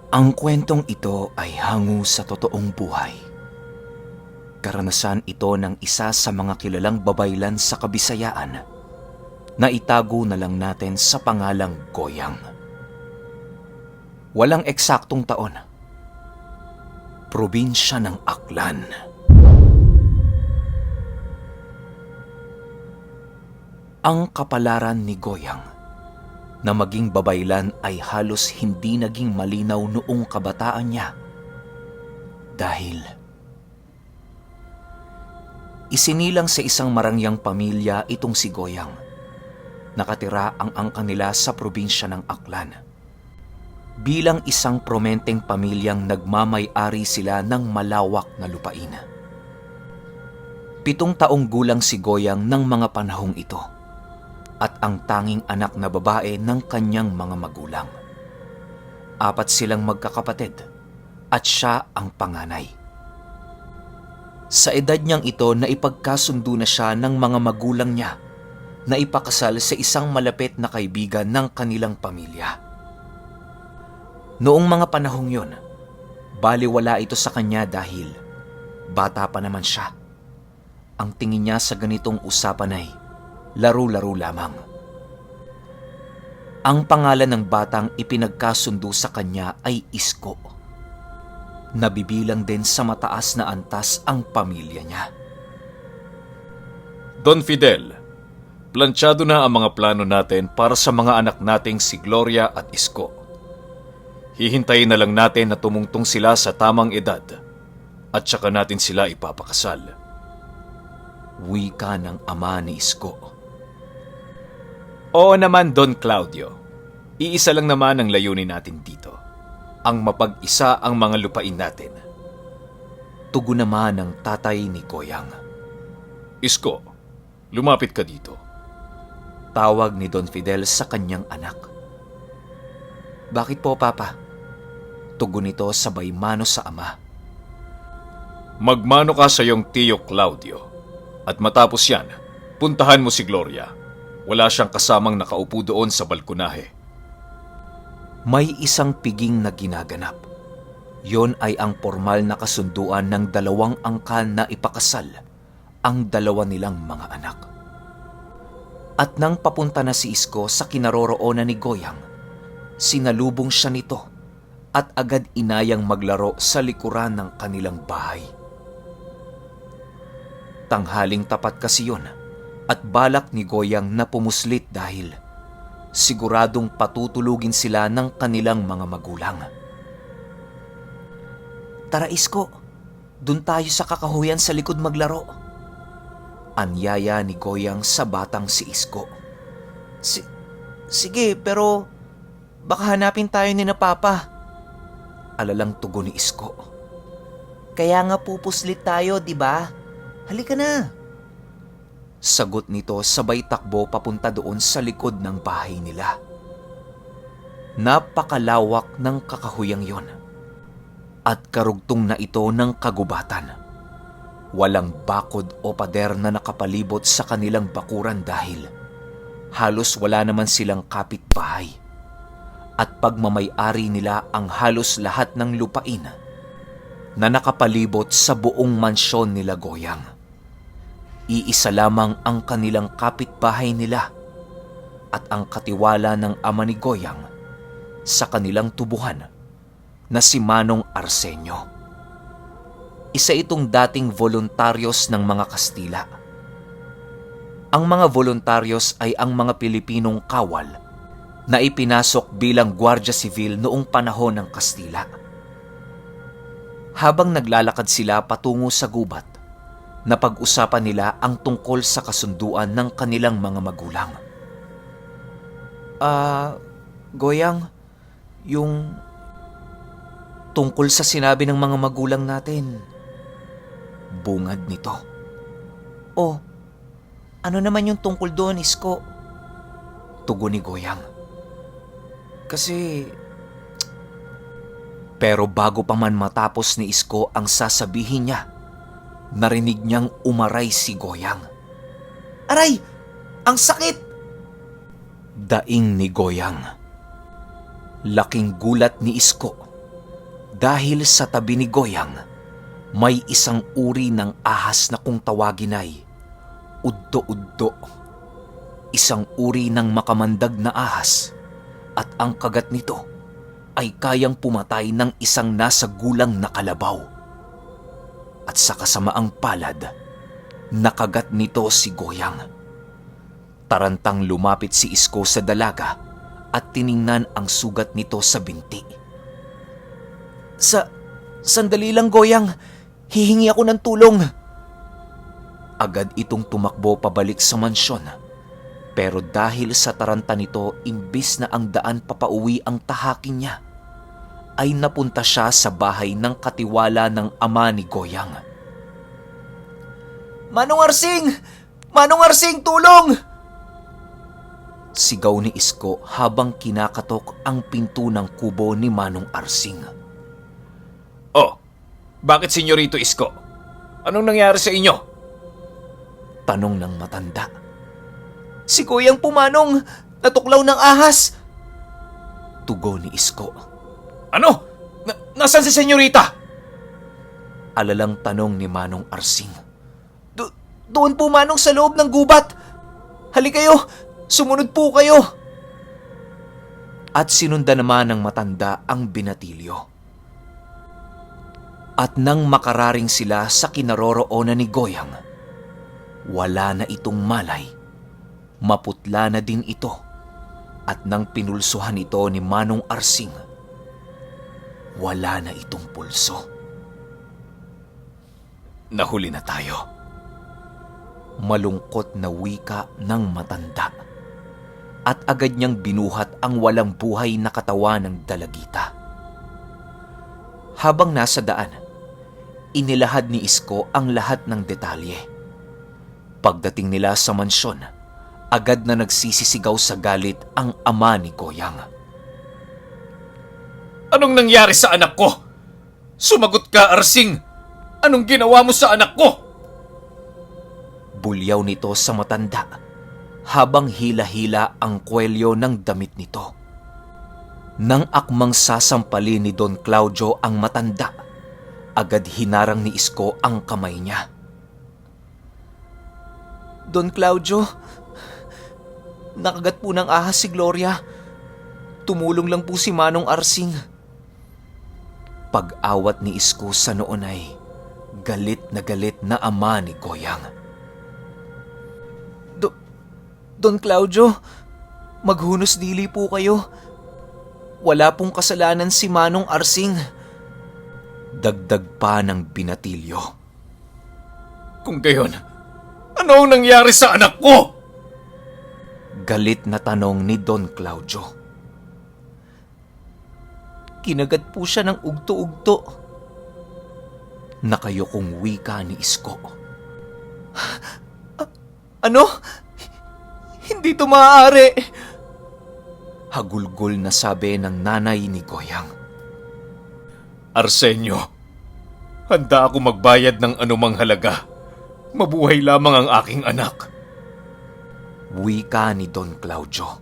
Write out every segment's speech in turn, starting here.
Ang kwentong ito ay hango sa totoong buhay. Karanasan ito ng isa sa mga kilalang babaylan sa Kabisayaan na itago na lang natin sa pangalang Goyang. Walang eksaktong taon. Probinsya ng Aklan. Ang kapalaran ni Goyang na maging babaylan ay halos hindi naging malinaw noong kabataan niya dahil isinilang sa isang marangyang pamilya itong si Goyang. Nakatira ang angka nila sa probinsya ng Aklan. Bilang isang promenteng pamilyang nagmamay-ari sila ng malawak na lupain. 7 taong gulang si Goyang ng mga panahong ito at ang tanging anak na babae ng kanyang mga magulang. 4 silang magkakapatid at siya ang panganay. Sa edad niyang ito na ipagkasundo na siya ng mga magulang niya na ipakasal sa isang malapit na kaibigan ng kanilang pamilya. Noong mga panahong yon, baliwala ito sa kanya dahil bata pa naman siya. Ang tingin niya sa ganitong usapan ay laro-laro lamang. Ang pangalan ng batang ipinagkasundo sa kanya ay Isko. Nabibilang din sa mataas na antas ang pamilya niya. Don Fidel, planchado na ang mga plano natin para sa mga anak nating si Gloria at Isko. Hihintayin na lang natin na tumungtong sila sa tamang edad at saka natin sila ipapakasal. Wika ng ama ni Isko. Oo naman, Don Claudio. Iisa lang naman ang layunin natin dito. Ang mapag-isa ang mga lupain natin. Tugon naman ng tatay ni Goyang. Isko, lumapit ka dito. Tawag ni Don Fidel sa kanyang anak. Bakit po, Papa? Tugon nito sabay mano sa ama. Magmano ka sa iyong tiyo Claudio. At matapos yan, puntahan mo si Gloria. Wala siyang kasamang nakaupo doon sa balkonahe. May isang piging na ginaganap. Yon ay ang formal na kasunduan ng 2 angkan na ipakasal ang 2 nilang mga anak. At nang papunta na si Isko sa kinaroroonan ni Goyang, sinalubong siya nito at agad inayang maglaro sa likuran ng kanilang bahay. Tanghaling tapat kasi yun at balak ni Goyang na pumuslit dahil siguradong patutulugin sila ng kanilang mga magulang. Tara Isko, dun tayo sa kakahuyan sa likod maglaro. Anyaya ni Goyang sa batang si Isko. Sige, pero baka hanapin tayo ni na Papa. Alalang tugon ni Isko. Kaya nga pupuslit tayo, di ba? Halika na. Sagot nito sabay takbo papunta doon sa likod ng bahay nila. Napakalawak ng kakahuyang yon at karugtong na ito ng kagubatan. Walang bakod o pader na nakapalibot sa kanilang bakuran dahil halos wala naman silang kapitbahay at pagmamay-ari nila ang halos lahat ng lupain na nakapalibot sa buong mansyon nila Goyang. Iisa lamang ang kanilang kapitbahay nila at ang katiwala ng ama ni Goyang sa kanilang tubuhan na si Manong Arsenio. Isa itong dating voluntaryos ng mga Kastila. Ang mga voluntaryos ay ang mga Pilipinong kawal na ipinasok bilang Guardia Civil noong panahon ng Kastila. Habang naglalakad sila patungo sa gubat, napag-usapan nila ang tungkol sa kasunduan ng kanilang mga magulang. Goyang, yung tungkol sa sinabi ng mga magulang natin. Bungad nito. Oh, ano naman yung tungkol doon, Isko? Tugon ni Goyang. Kasi... Pero bago pa man matapos ni Isko ang sasabihin niya, narinig niyang umaray si Goyang. Aray! Ang sakit! Daing ni Goyang. Laking gulat ni Isko Dahil sa tabi ni Goyang, may isang uri ng ahas na kung tawagin ay uddo-uddo. Isang uri ng makamandag na ahas at ang kagat nito ay kayang pumatay ng isang nasa gulang na kalabaw. At sa kasamaang palad, nakagat nito si Goyang. Tarantang lumapit si Isko sa dalaga at tiningnan ang sugat nito sa binti. Sandali lang, Goyang. Hihingi ako ng tulong. Agad itong tumakbo pabalik sa mansyon. Pero dahil sa taranta nito, imbis na ang daan papauwi ang tahakin niya, ay napunta siya sa bahay ng katiwala ng ama ni Goyang. Manong Arsing! Manong Arsing, tulong! Sigaw ni Isko habang kinakatok ang pinto ng kubo ni Manong Arsing. Oh, bakit Senyorito Isko? Anong nangyari sa inyo? Tanong ng matanda. Si Goyang pumanong, natuklaw ng ahas. Tugon ni Isko. Ano? Nasaan si Senyorita? Alalang tanong ni Manong Arsing. Doon po, Manong, sa loob ng gubat. Hali kayo, sumunod po kayo. At sinundan naman ng matanda ang binatilyo. At nang makararing sila sa kinaroroonan ni Goyang, wala na itong malay. Maputla na din ito. At nang pinulsuhan ito ni Manong Arsing, wala na itong pulso. Nahuli na tayo. Malungkot na wika ng matanda. At agad niyang binuhat ang walang buhay na katawan ng dalagita. Habang nasa daan, inilahad ni Isko ang lahat ng detalye. Pagdating nila sa mansyon, agad na nagsisisigaw sa galit ang ama ni Goyang. Anong nangyari sa anak ko? Sumagot ka, Arsing! Anong ginawa mo sa anak ko? Bulyaw nito sa matanda habang hila-hila ang kwelyo ng damit nito. Nang akmang sasampalin ni Don Claudio ang matanda, agad hinarang ni Isko ang kamay niya. Don Claudio, nakagat po ng ahas si Gloria. Tumulong lang po si Manong Arsing. Pag-awat ni Isko sa noon ay galit na ama ni Goyang. Don Claudio, maghunos dili po kayo. Wala pong kasalanan si Manong Arsing. Dagdag pa ng binatilyo. Kung gayon, ano ang nangyari sa anak ko? Galit na tanong ni Don Claudio. Kinagat po siya ng ugto-ugto. Nakayokong wika ni Isko. Ano? Hindi ito maaari. Hagulgol na sabi ng nanay ni Goyang. Arsenio, handa ako magbayad ng anumang halaga. Mabuhay lamang ang aking anak. Wika ni Don Claudio.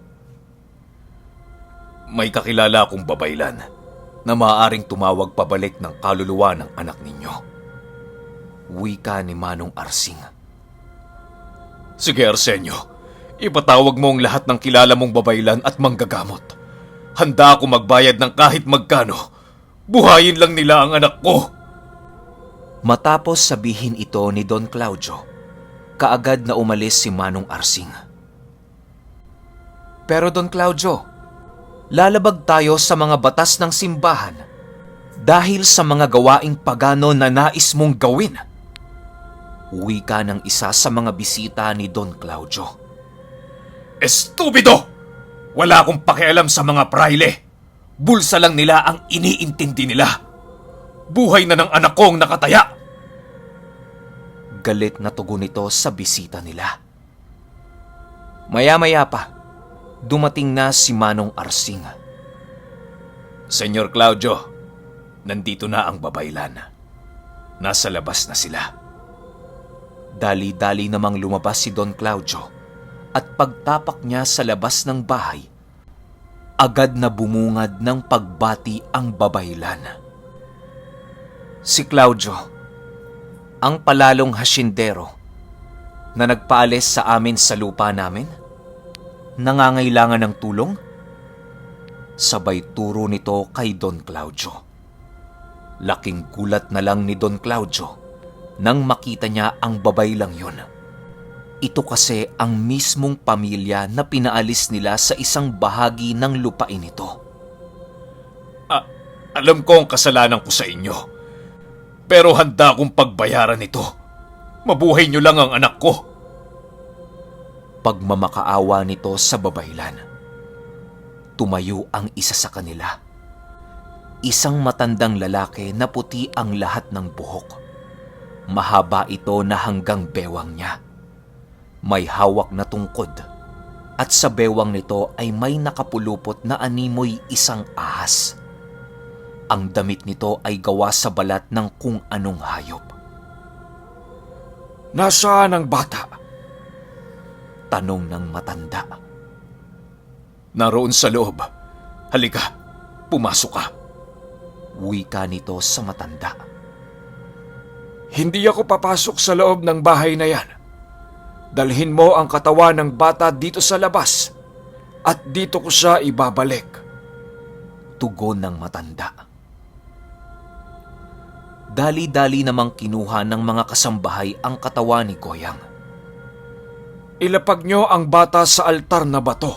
May kakilala akong babaylan na maaaring tumawag pabalik ng kaluluwa ng anak ninyo. Wika ni Manong Arsing. Sige, Arsenio. Ipatawag mo ang lahat ng kilala mong babaylan at manggagamot. Handa ako magbayad ng kahit magkano. Buhayin lang nila ang anak ko. Matapos sabihin ito ni Don Claudio, kaagad na umalis si Manong Arsing. Pero Don Claudio, lalabag tayo sa mga batas ng simbahan dahil sa mga gawaing pagano na nais mong gawin. Wika ng isa sa mga bisita ni Don Claudio. Estupido! Wala akong pakialam sa mga praile. Bulsa lang nila ang iniintindi nila. Buhay na ng anak ko ang nakataya. Galit na tugon nito sa bisita nila. Maya-maya pa, dumating na si Manong Arsing. Senyor Claudio, nandito na ang babaylan. Nasa labas na sila. Dali-dali namang lumabas si Don Claudio at pagtapak niya sa labas ng bahay, agad na bumungad ng pagbati ang babaylan. Si Claudio, ang palalong hasyendero na nagpaalis sa amin sa lupa namin, nangangailangan ng tulong? Sabay turo nito kay Don Claudio. Laking gulat na lang ni Don Claudio nang makita niya ang babaylang yun. Ito kasi ang mismong pamilya na pinaalis nila sa isang bahagi ng lupain nito. Alam ko ang kasalanan ko sa inyo. Pero handa akong pagbayaran ito. Mabuhay niyo lang ang anak ko. Pagmamakaawa nito sa babaylan, tumayo ang isa sa kanila. Isang matandang lalaki na puti ang lahat ng buhok. Mahaba ito na hanggang bewang niya. May hawak na tungkod at sa bewang nito ay may nakapulupot na animoy isang ahas. Ang damit nito ay gawa sa balat ng kung anong hayop. Nasaan ang bata? Tanong ng matanda. Naroon sa loob. Halika, pumasok ka. Wika nito sa matanda. Hindi ako papasok sa loob ng bahay na yan. Dalhin mo ang katawan ng bata dito sa labas at dito ko siya ibabalik. Tugon ng matanda. Dali-dali namang kinuha ng mga kasambahay ang katawan ni Goyang. Ilapag niyo ang bata sa altar na bato.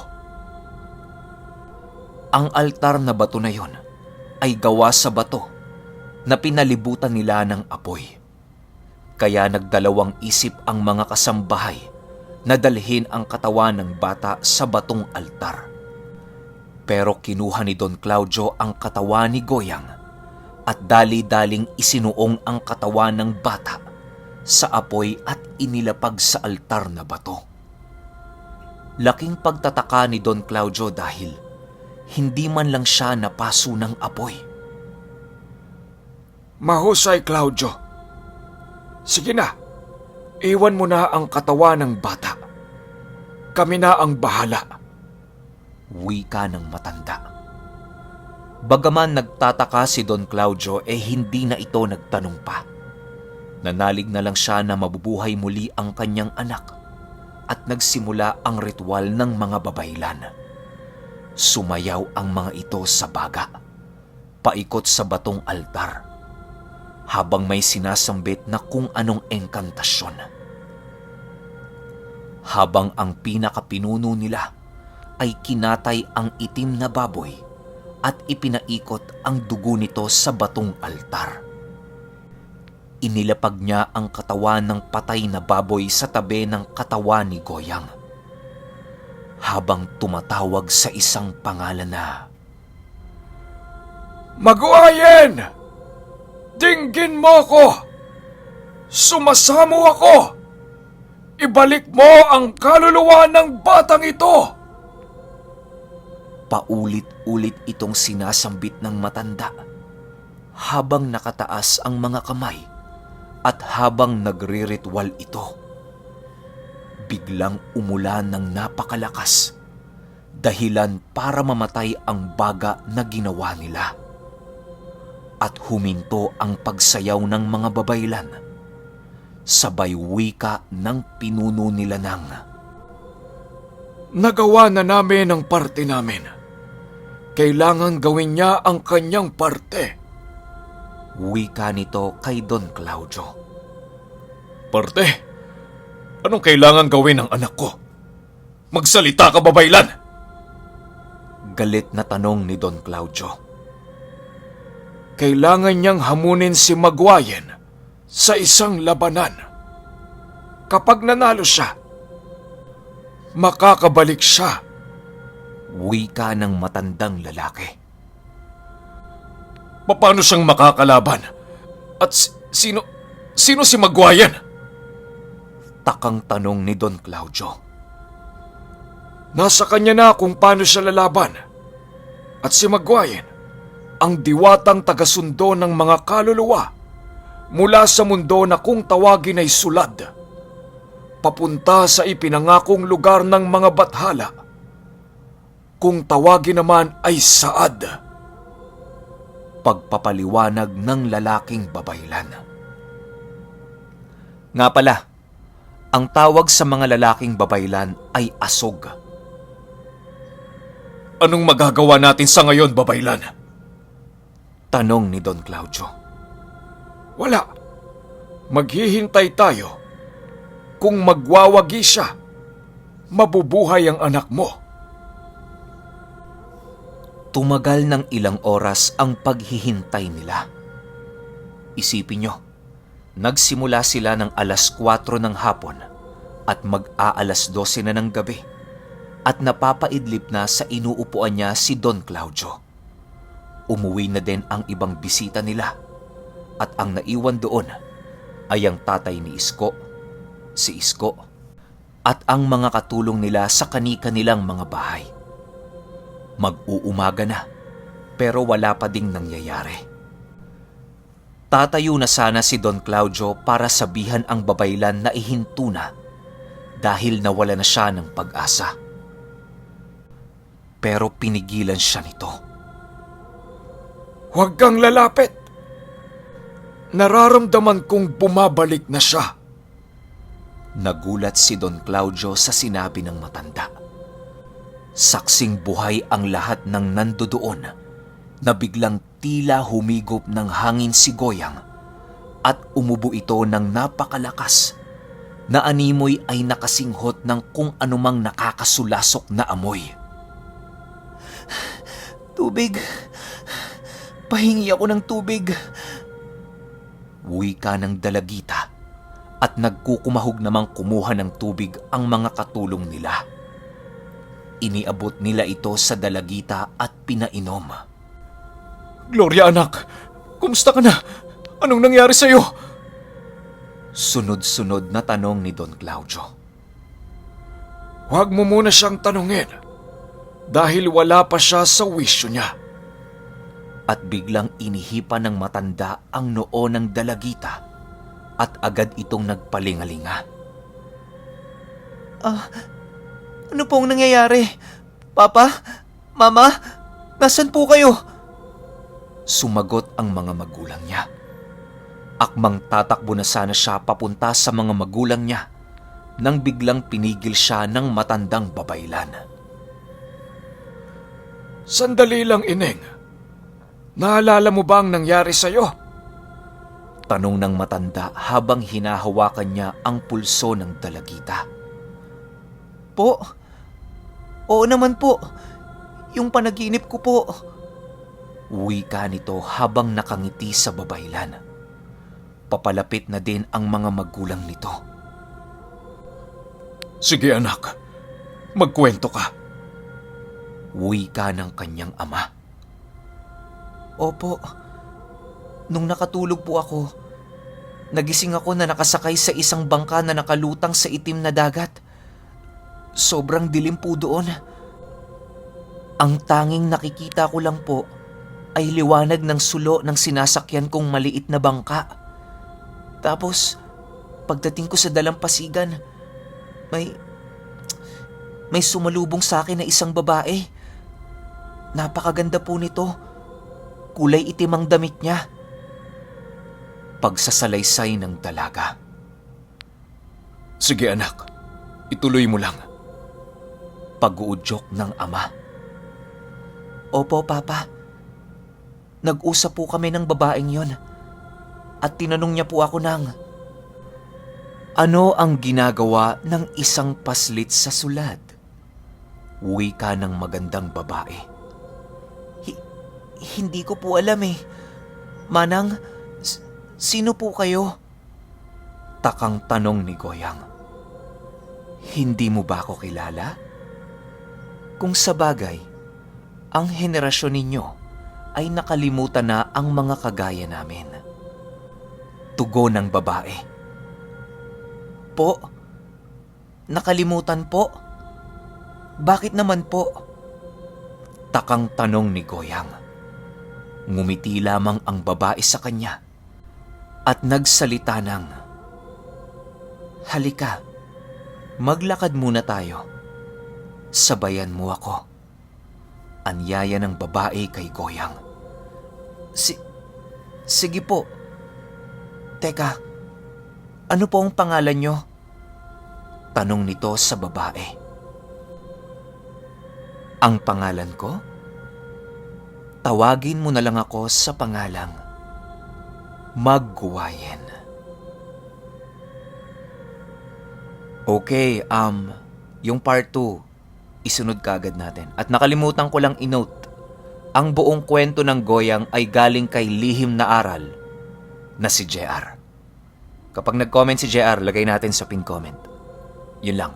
Ang altar na bato na yon ay gawa sa bato na pinalibutan nila ng apoy. Kaya nagdalawang isip ang mga kasambahay na dalhin ang katawan ng bata sa batong altar. Pero kinuha ni Don Claudio ang katawan ni Goyang at dali-daling isinuong ang katawan ng bata sa apoy at inilapag sa altar na bato. Laking pagtataka ni Don Claudio dahil hindi man lang siya napaso ng apoy. Mahusay, Claudio. Sige na, iwan mo na ang katawan ng bata. Kami na ang bahala. Wika ng matanda. Bagaman nagtataka si Don Claudio hindi na ito nagtanong pa. Nanalig na lang siya na mabubuhay muli ang kanyang anak at nagsimula ang ritual ng mga babaylan. Sumayaw ang mga ito sa baga, paikot sa batong altar, habang may sinasambit na kung anong engkantasyon. Habang ang pinakapinuno nila ay kinatay ang itim na baboy at ipinaikot ang dugo nito sa batong altar. Inilapag niya ang katawan ng patay na baboy sa tabi ng katawan ni Goyang, habang tumatawag sa isang pangalan na, Maguayen! Dinggin mo ko! Sumasamo ako! Ibalik mo ang kaluluwa ng batang ito! Paulit-ulit itong sinasambit ng matanda habang nakataas ang mga kamay at habang nagre-ritual ito. Biglang umulan ng napakalakas, dahilan para mamatay ang baga na ginawa nila. At huminto ang pagsayaw ng mga babaylan, sabay wika ng pinuno nila ng, Nagawa na namin ang parte namin. Kailangan gawin niya ang kanyang parte. Wika nito kay Don Claudio. Parte? Anong kailangan gawin ng anak ko? Magsalita ka, babaylan! Galit na tanong ni Don Claudio. Kailangan niyang hamunin si Maguayen sa isang labanan. Kapag nanalo siya, makakabalik siya. Wika ng matandang lalaki. Paano siyang makakalaban? At sino si Maguayen? Takang tanong ni Don Claudio. Nasa kanya na kung paano siya lalaban. At si Maguayen, ang diwatang tagasundo ng mga kaluluwa mula sa mundo na kung tawagin ay sulad, papunta sa ipinangakong lugar ng mga bathala, kung tawagin naman ay saad. pagpapaliwanag ng lalaking babaylan. Nga pala, ang tawag sa mga lalaking babaylan ay asog. Anong magagawa natin sa ngayon, babaylan? Tanong ni Don Claudio. Wala. Maghihintay tayo. Kung magwawagi siya, mabubuhay ang anak mo. Tumagal ng ilang oras ang paghihintay nila. Isipin nyo, nagsimula sila ng 4:00 ng hapon at mag-aalas 12 na ng gabi at napapaidlip na sa inuupuan niya si Don Claudio. Umuwi na din ang ibang bisita nila at ang naiwan doon ay ang tatay ni Isko, si Isko, at ang mga katulong nila sa kani-kanilang mga bahay. Mag-uumaga na, pero wala pa ding nangyayari. Tatayo na sana si Don Claudio para sabihan ang babaylan na ihinto na dahil nawala na siya ng pag-asa. Pero pinigilan siya nito. Huwag kang lalapit. Nararamdaman kong bumabalik na siya. Nagulat si Don Claudio sa sinabi ng matanda. Saksing buhay ang lahat ng nandoon na biglang tila humigop ng hangin si Goyang at umubo ito ng napakalakas na animoy ay nakasinghot ng kung anumang nakakasulasok na amoy. Tubig! Pahingi ako ng tubig! Wika ng dalagita at nagkukumahog namang kumuha ng tubig ang mga katulong nila. Iniabot nila ito sa dalagita at pinainom. Gloria, anak, kumusta ka na? Anong nangyari sa'yo? Sunod-sunod na tanong ni Don Claudio. Huwag mo muna siyang tanungin dahil wala pa siya sa wisyo niya. At biglang inihipan ng matanda ang noo ng dalagita at agad itong nagpalingalinga. Ano pong nangyayari? Papa? Mama? Nasaan po kayo? Sumagot ang mga magulang niya. Akmang tatakbo na sana siya papunta sa mga magulang niya nang biglang pinigil siya ng matandang babaylan. Sandali lang, Ineng. Naalala mo ba ang nangyari sa'yo? Tanong ng matanda habang hinahawakan niya ang pulso ng dalagita. Po? Oo naman po. Yung panaginip ko po. Wika nito habang nakangiti sa babaylan. Papalapit na din ang mga magulang nito. Sige, anak. Magkwento ka. Wika ng kanyang ama. Opo. Nung nakatulog po ako, nagising ako na nakasakay sa isang bangka na nakalutang sa itim na dagat. Sobrang dilim po doon. Ang tanging nakikita ko lang po ay liwanag ng sulo ng sinasakyan kong maliit na bangka. Tapos, pagdating ko sa dalampasigan, may sumalubong sa akin na isang babae. Napakaganda po nito. Kulay itim ang damit niya. Pagsasalaysay ng dalaga. Sige, anak. Ituloy mo lang. Pag-uudyok ng ama. Opo, Papa. Nag-usap po kami ng babaeng yon at tinanong niya po ako ng, ano ang ginagawa ng isang paslit sa sulad? Wika ng magandang babae. Hindi ko po alam eh. Manang, sino po kayo? Takang tanong ni Goyang. Hindi mo ba ako kilala? Kung sa bagay, ang henerasyon ninyo ay nakalimutan na ang mga kagaya namin. Tugon ng babae. Po? Nakalimutan po? Bakit naman po? Takang tanong ni Goyang. Ngumiti lamang ang babae sa kanya at nagsalita ng, halika, maglakad muna tayo. Sabayan mo ako. Anyaya ng babae kay Goyang. Sige po. Teka, ano po ang pangalan nyo? Tanong nito sa babae. Ang pangalan ko? Tawagin mo na lang ako sa pangalang Magguwayen. Okay, yung part 2, isunod kagad natin. At nakalimutan ko lang i-note, ang buong kwento ng Goyang ay galing kay lihim na aral na si JR. Kapag nag-comment si JR, lagay natin sa pin comment. Yun lang.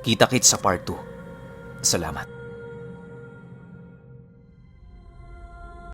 Kita-kits sa part 2. Salamat.